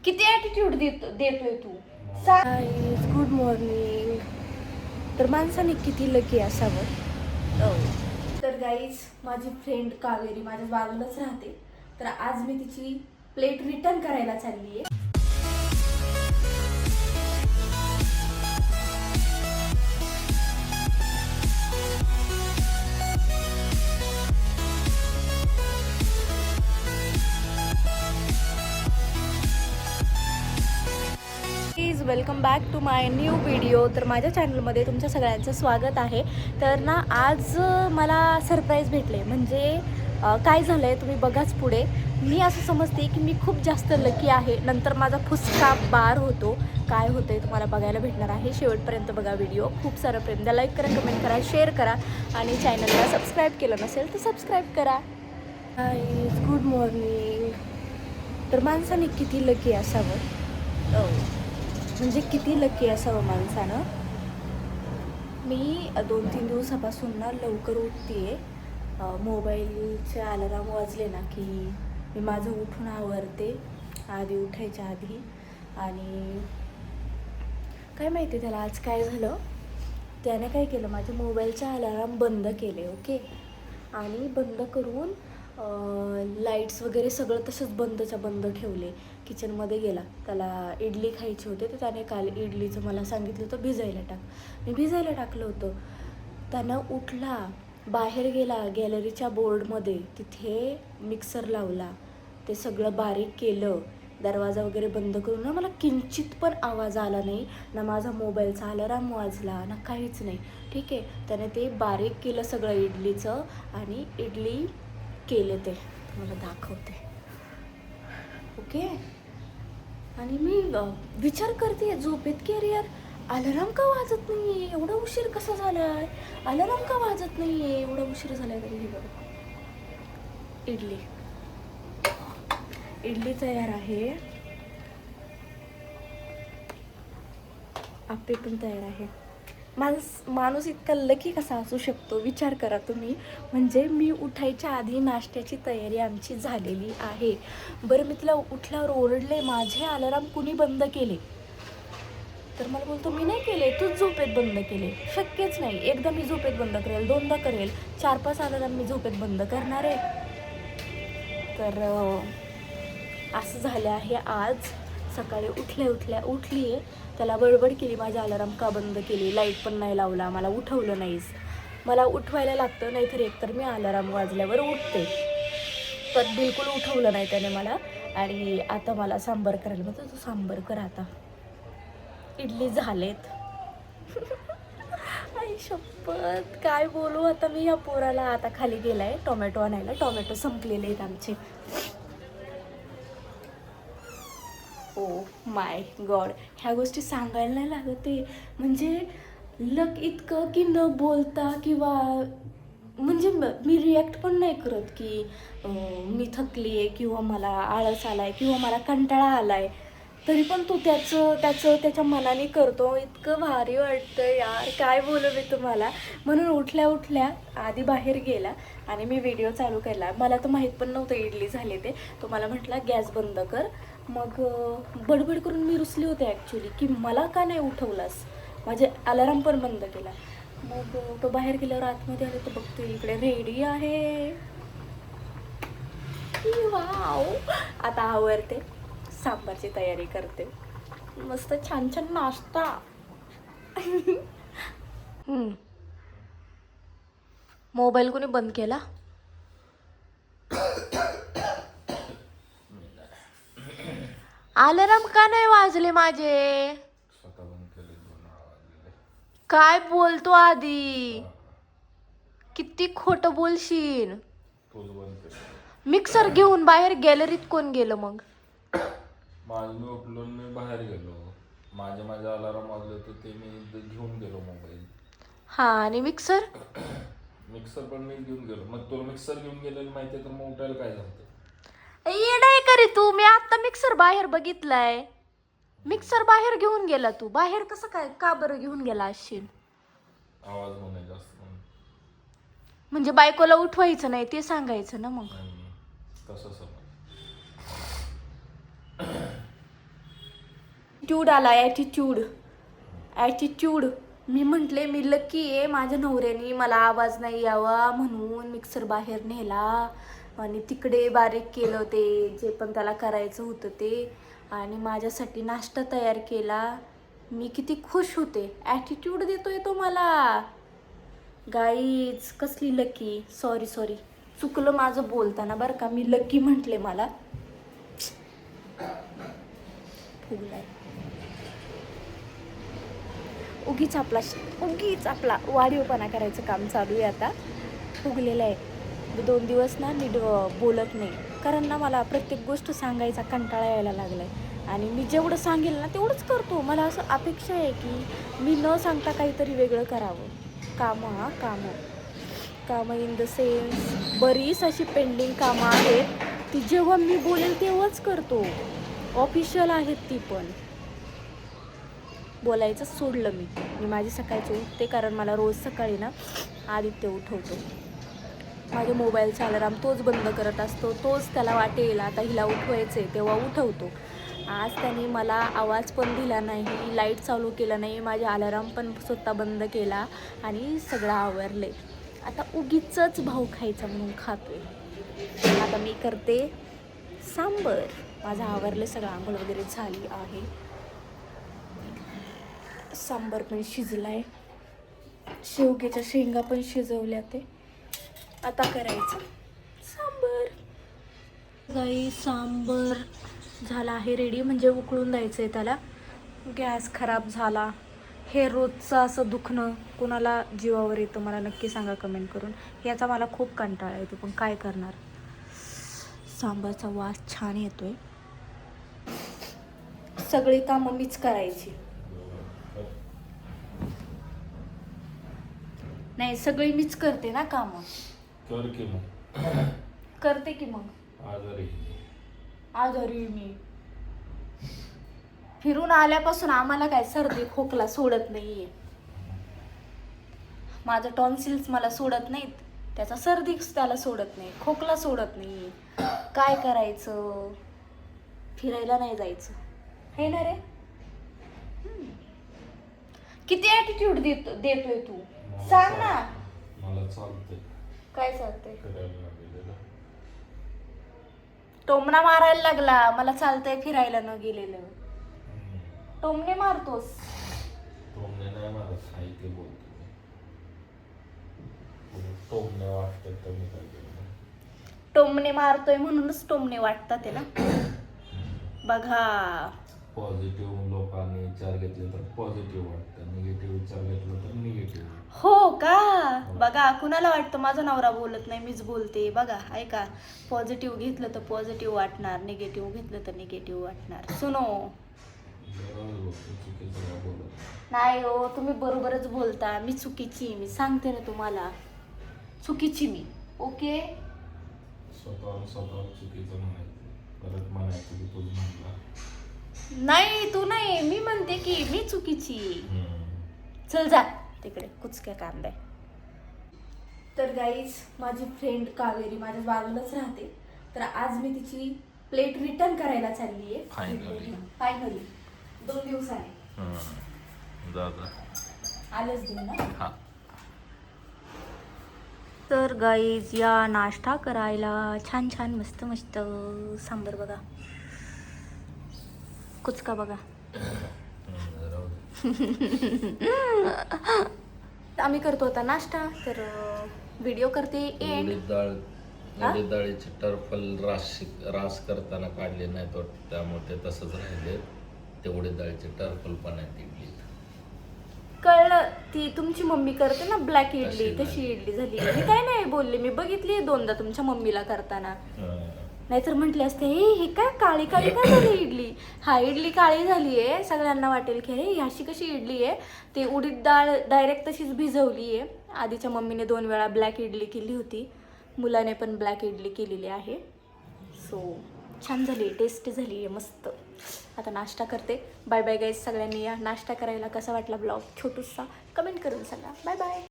किती ॲटिट्यूड देतोय तू? Good morning. तर माणसाने किती लकी असावं. तर गाईज, माझी फ्रेंड कावेरी माझ्या बाजूलाच राहते. तर आज मी तिची प्लेट रिटर्न करायला चालली आहे. Please welcome back to my new video. तर माझ्या चॅनलमध्ये तुमच्या सगळ्यांचं स्वागत आहे. तर ना आज मला सरप्राईज भेटले. म्हणजे काय झालं आहे तुम्ही बघाच पुढे. मी असं समजते की मी खूप जास्त लकी आहे. नंतर माझा फुसका बार होतो. काय होतं आहे तुम्हाला बघायला भेटणार आहे. शेवटपर्यंत बघा व्हिडिओ. खूप सारं प्रेम द्या, लाईक करा, कमेंट करा, शेअर करा आणि चॅनलला सबस्क्राईब केलं नसेल तर सबस्क्राईब करा. Good morning. तर माणसाने किती लकी असावं. म्हणजे किती लकी असावं माणसानं. मी 2-3 दिवसापासून ना लवकर उठते. मोबाईलचे अलाराम वाजले ना की मी माझं उठून आवरते आधी उठायच्या आधी. आणि काय माहिती त्याला आज काय झालं. त्याने काय केलं, माझ्या मोबाईलचे अलाराम बंद केले. ओके. आणि बंद करून लाईट्स वगैरे सगळं तसंच बंदच्या बंद ठेवले. किचनमध्ये गेला, त्याला इडली खायची होते तर त्याने काल इडलीचं मला सांगितलं होतं भिजायला टाक. मी भिजायला टाकलं होतं. त्यानं उठला, बाहेर गेला गॅलरीच्या बोर्डमध्ये, तिथे मिक्सर लावला, ते सगळं बारीक केलं. दरवाजा वगैरे बंद करून ना मला किंचित पण आवाज आला नाही. ना माझा मोबाईलचा अलाराम वाजला ना काहीच नाही. ठीक आहे. त्याने ते बारीक केलं सगळं इडलीचं आणि इडली केले ते मला दाखवते. ओके. आणि मी विचार करते झोपेत की अरे यार अलाराम का वाजत नाही आहे, एवढा उशीर कसा झाला आहे, अलाराम का वाजत नाही आहे, एवढा उशीर झाला आहे. तरी हे बघा इडली तयार आहे. आप्पे पण तयार आहे. माणूस इतका लकी कसा असू शकतो विचार करा तुम्ही. म्हणजे मी उठायच्या आधी नाश्त्याची तयारी आमची झालेली आहे. बरं, मी तिला उठल्यावर ओरडले, माझे अलाराम कुणी बंद केले. तर मला बोलतो मी नाही केले, तूच झोपेत बंद केले. शक्यच नाही. एकदा मी झोपेत बंद करेल, दोनदा करेल, 4-5 अलाराम मी झोपेत बंद करणार आहे. तर असं झालं आहे. आज सकाळी उठली आहे, त्याला बडबड केली, माझा अलाराम का बंद केली, लाईट पण नाही लावला, मला उठवलं नाहीस. मला उठवायला लागतं, नाहीतर एकतर मी अलाराम वाजल्यावर उठते. पण बिलकुल उठवलं नाही त्याने मला. आणि आता मला सांबार करायला म्हणतो, तू सांबार कर आता. इडली झालेत. आई शपथ काय बोलू आता मी या पोराला. आता खाली गेलाय टोमॅटो आणायला. टोमॅटो संपलेले आहेत आमचे. ओ माय गॉड, ह्या गोष्टी सांगायला नाही लागते. म्हणजे लक इतकं की न बोलता किंवा म्हणजे मी रिॲक्ट पण नाही करत की मी थकली आहे किंवा मला आळस आला आहे किंवा मला कंटाळा आला आहे. तरी पण तू त्याच्या मनाने करतो. इतकं भारी वाटतं यार, काय बोलू मी तुम्हाला. म्हणून उठल्या आधी बाहेर गेला आणि मी व्हिडिओ चालू केला. मला तर माहीत पण नव्हतं इडली झाले ते. तो मला म्हटला गॅस बंद कर. मग बडबड करून मी रुसली होते ॲक्च्युली की मला का नाही उठवलास, माझे अलाराम पण बंद केला. मग तो बाहेर गेल्यावर आतमध्ये आले तर बघतो इकडे रेडी आहे. वाव. आता आवरते, सांबारची तयारी करते, मस्त छान छान नाश्ता. मोबाईल कोणी बंद केला. अलाराम का नाही वाजले माझे. काय बोलतो आधी, किती खोटं बोलशील. मिक्सर घेऊन बाहेर गॅलरीत कोण गेलं मग. मी उठलो मी बाहेर गेलो. माझे अलाराम वाजले होते ते मी घेऊन गेलो मोबाईल. हा. आणि मिक्सर पण मी घेऊन गेलो. मग तो मिक्सर घेऊन गेलेलं माहितीये तर मग उठायला काय झालं. येडाय करे तू. मी आता मिक्सर बाहेर बघितलाय. मिक्सर बाहेर घेऊन गेला तू. बाहेर कसं काय, का बरं घेऊन गेला असशील. आवाज होणे जास्त म्हणून. म्हणजे बायकोला उठवायचं नाही ते सांगायचं ना मग. तसं समज. ॲटिट्यूड आला, ॲटिट्यूड. मी म्हटले मी लकी आहे, माझ्या नवऱ्याने मला आवाज नाही यावा म्हणून मिक्सर बाहेर नेला आणि तिकडे बारीक केलं ते जे पण त्याला करायचं होतं ते, आणि माझ्यासाठी नाश्ता तयार केला. मी किती खुश होते. ॲटिट्यूड देतोय तो मला. गाईज कसली लकी. सॉरी चुकलं माझं बोलताना बरं का. मी लकी म्हटले, मला फुगलाय. उगीच आपला वाढीवपणा करायचं काम चालू आहे आता. फुगलेलं आहे. 2 दिवस ना नीट बोलत नाही, कारण ना मला प्रत्येक गोष्ट सांगायचा कंटाळा यायला लागला आहे. आणि मी जेवढं सांगेल ना तेवढंच करतो. मला असं अपेक्षा आहे की मी न सांगता काहीतरी वेगळं करावं. कामं इन द सेन्स बरीच अशी पेंडिंग कामं आहेत ती जेव्हा मी बोलेल तेव्हाच करतो. ऑफिशियल आहेत ती पण. बोलायचं सोडलं मी माझी सकाळची उठते, कारण मला रोज सकाळी ना आदित्य उठवतो. माझ्या मोबाईलचा अलार्म तोच बंद करत असतो. तोच त्याला वाटेल आता हिला उठवायचं आहे तेव्हा उठवतो. आज त्याने मला आवाज पण दिला नाही, लाईट चालू केलं नाही, माझा अलार्म पण स्वतः बंद केला आणि सगळं आवरले. आता उगीचच भाऊ खायचा म्हणून खातोय. आता मी करते सांबर. माझं आवरले सगळं, आंघोळ वगैरे झाली आहे. सांबर पण शिजलाय, शेवग्याच्या शेंगा पण शिजवल्या. ते आता करायचं सांबर. गाई सांबर झाला आहे रेडी, म्हणजे उकळून द्यायचं आहे त्याला. गॅस खराब झाला. हे रोजचं असं दुखणं कोणाला जीवावर येतं मला नक्की सांगा कमेंट करून. याचा मला खूप कंटाळा येतो, पण काय करणार. सांबारचा वास छान येतोय. सगळी कामं मीच करायची. नाही, सगळी मीच करते ना कामं. करते की मग. आजारी मी. फिरून आल्यापासून आम्हाला काय सर्दी खोकला सोडत नाहीये. माझं टॉन्सिल्स मला सोडत नाहीत, त्याचा सर्दीच त्याला सोडत नाही, खोकला सोडत नाही. काय करायचं. फिरायला नाही जायचं हे ना रे. किती ॲटिट्यूड देतोय तू, सांग ना. मला चालतंय. काय चालतंय. फिरायला गेलेलं. टोमणा मारायला लागला. मला चालतंय फिरायला न गेलेलं. टोमणे मारतोस. टोमणे नाही मारत, आई ते बोलतो. टोमणे वाटतात तर मी काय केलं. टोमणे मारतोय म्हणूनच टोमणे वाटतात आहे ना. बघा, पॉझिटिव्ह लोकांनी विचार घेतले तर पॉझिटिव्ह वाटतं, निगेटिव्ह विचार घेतला तर निगेटिव्ह. हो का. बघा, कुणाला वाटतं माझा नवरा बोलत नाही मीच बोलते. बघा, ऐका, पॉझिटिव्ह घेतलं तर पॉझिटिव्ह वाटणार, निगेटिव्ह घेतलं तर निगेटिव्ह वाटणार. सुनो. नाही हो, तुम्ही बरोबरच बोलता. मी चुकीची, मी सांगते ना तुम्हाला, चुकीची मी. ओके. स्वतः चुकीचं म्हणायचं, परत म्हणायचं की तूच म्हणला. नाही, तू नाही, मी म्हणते की मी चुकीची. चल जा तिकडे, कुचक्या कांदा. तर गाईज, माझी फ्रेंड कावेरी माझ्या बाजूलाच राहते. तर आज मी तिची प्लेट रिटर्न करायला चालली आहे. फायनली 2 दिवसाने. आलंच देऊ ना. तर गाईज, या नाश्ता करायला छान छान मस्त मस्त सांबर. बघा, कुचका बघा. आम्ही करतो आता नाश्ता. तर व्हिडिओ करते एंड. उडीद डाळीचे टर्फल रास करताना काढले नाही तो, त्यामुळे ते तसंच राहिले. ते उडीद डाळीचे टर्फल पण आहेत इडलीत. कळलं. ती तुमची मम्मी करते ना ब्लॅक इडली, तशी इडली झाली. मी काय नाही बोलले, मी बघितली 2दा तुमच्या मम्मीला करताना. नाहीतर म्हटले असते हे काय काळी काळी काय झाली इडली. हा, इडली काळी झाली आहे. सगळ्यांना वाटेल की हे अशी कशी इडली आहे. ते उडीद डाळ डायरेक्ट तशीच भिजवली आहे. आधीच्या मम्मीने 2 वेळा ब्लॅक इडली केली होती, मुलाने पण ब्लॅक इडली केलेली आहे. सो छान झाली, टेस्टी झाली आहे, मस्त. आता नाश्ता करते. Bye bye guys. सगळ्यांनी या नाश्ता करायला. कसा वाटला ब्लॉग छोटूसा कमेंट करून सांगा. Bye bye.